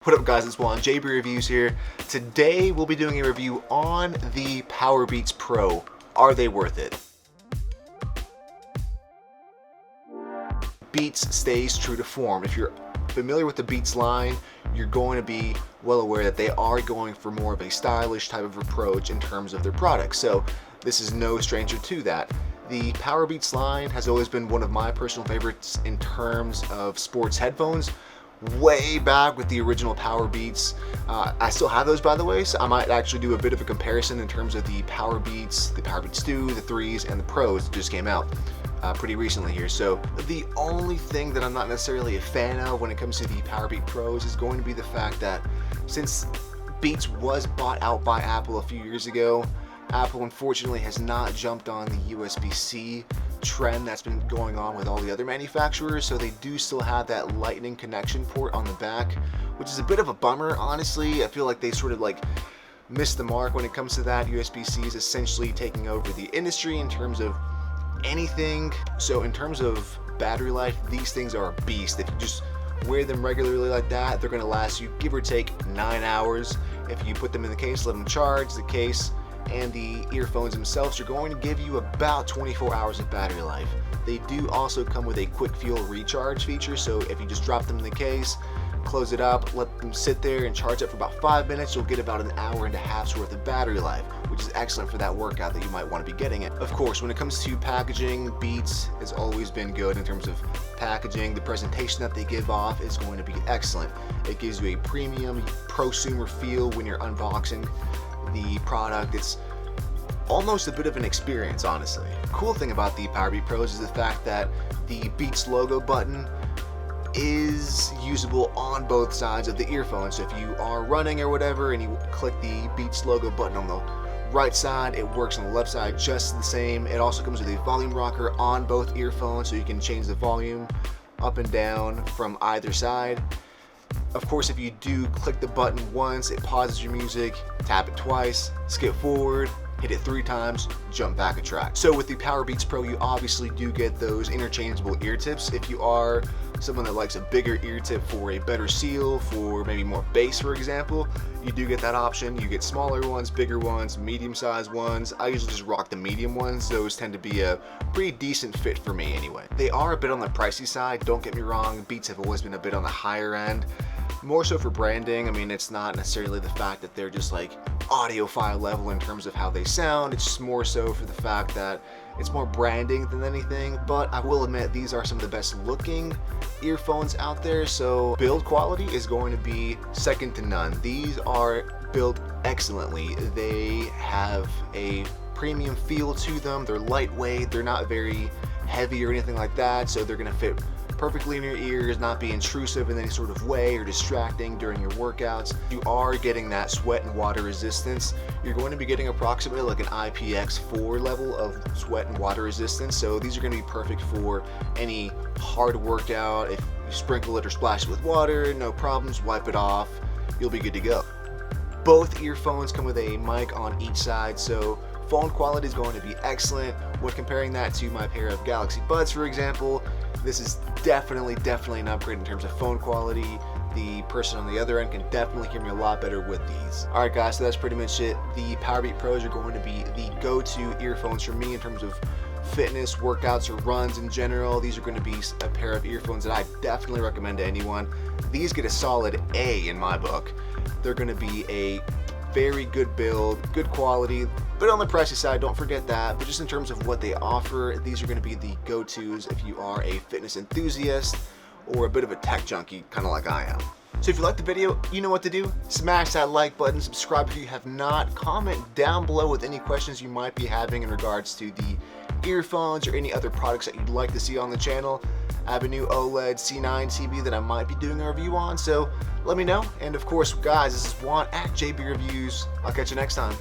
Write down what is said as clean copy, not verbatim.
What up guys, it's Juan, JB Reviews here. Today we'll be doing a review on the Powerbeats Pro. Are they worth it? Beats stays true to form. If you're familiar with the Beats line, you're going to be well aware that they are going for more of a stylish type of approach in terms of their products. So this is no stranger to that. The Powerbeats line has always been one of my personal favorites in terms of sports headphones. Way back with the original Powerbeats. I still have those, by the way, so I might actually do a bit of a comparison in terms of the Powerbeats 2, the 3s, and the Pros that just came out pretty recently here. So the only thing that I'm not necessarily a fan of when it comes to the Powerbeats Pros is going to be the fact that since Beats was bought out by Apple a few years ago, Apple unfortunately has not jumped on the USB-C trend that's been going on with all the other manufacturers, so they do still have that lightning connection port on the back, which is a bit of a bummer, honestly. I feel like they sort of like missed the mark when it comes to that. USB-C is essentially taking over the industry in terms of anything. So in terms of battery life, these things are a beast. If you just wear them regularly like that, they're going to last you give or take 9 hours. If you put them in the case, let them charge, the case and the earphones themselves are going to give you about 24 hours of battery life. They do also come with a quick fuel recharge feature, so if you just drop them in the case, close it up, let them sit there and charge up for about 5 minutes, you'll get about an hour and a half's worth of battery life, which is excellent for that workout that you might want to be getting it. Of course, when it comes to packaging, Beats has always been good in terms of packaging. The presentation that they give off is going to be excellent. It gives you a premium prosumer feel when you're unboxing the product. It's almost a bit of an experience, honestly. Cool thing about the Powerbeats Pros is the fact that the Beats logo button is usable on both sides of the earphone. So if you are running or whatever and you click the Beats logo button on the right side, it works on the left side just the same. It also comes with a volume rocker on both earphones, so you can change the volume up and down from either side. Of course, if you do click the button once, it pauses your music, tap it twice, skip forward, hit it 3 times, jump back a track. So with the Powerbeats Pro, you obviously do get those interchangeable ear tips. If you are someone that likes a bigger ear tip for a better seal, for maybe more bass, for example, you do get that option. You get smaller ones, bigger ones, medium-sized ones. I usually just rock the medium ones. Those tend to be a pretty decent fit for me anyway. They are a bit on the pricey side, don't get me wrong. Beats have always been a bit on the higher end. More so for branding. I mean, it's not necessarily the fact that they're just like audiophile level in terms of how they sound. It's just more so for the fact that it's more branding than anything. But I will admit, these are some of the best looking earphones out there, so build quality is going to be second to none. These are built excellently. They have a premium feel to them. They're lightweight, they're not very heavy or anything like that, so they're going to fit perfectly in your ears, not be intrusive in any sort of way or distracting during your workouts. You are getting that sweat and water resistance. You're going to be getting approximately like an IPX4 level of sweat and water resistance, so these are going to be perfect for any hard workout. If you sprinkle it or splash it with water, no problems, wipe it off, you'll be good to go. Both earphones come with a mic on each side, so phone quality is going to be excellent. When comparing that to my pair of Galaxy Buds, for example, this is definitely an upgrade in terms of phone quality. The person on the other end can definitely hear me a lot better with these. Alright guys, so that's pretty much it. The Powerbeats Pros are going to be the go-to earphones for me in terms of fitness, workouts, or runs in general. These are going to be a pair of earphones that I definitely recommend to anyone. These get a solid A in my book. They're going to be a very good build, good quality, but on the pricey side, don't forget that. But just in terms of what they offer, these are going to be the go-tos if you are a fitness enthusiast or a bit of a tech junkie, kind of like I am. So if you liked the video, you know what to do. Smash that like button, subscribe if you have not, comment down below with any questions you might be having in regards to the earphones or any other products that you'd like to see on the channel. I have a new OLED C9 TV that I might be doing a review on, so let me know. And of course, guys, this is Juan at JB Reviews. I'll catch you next time.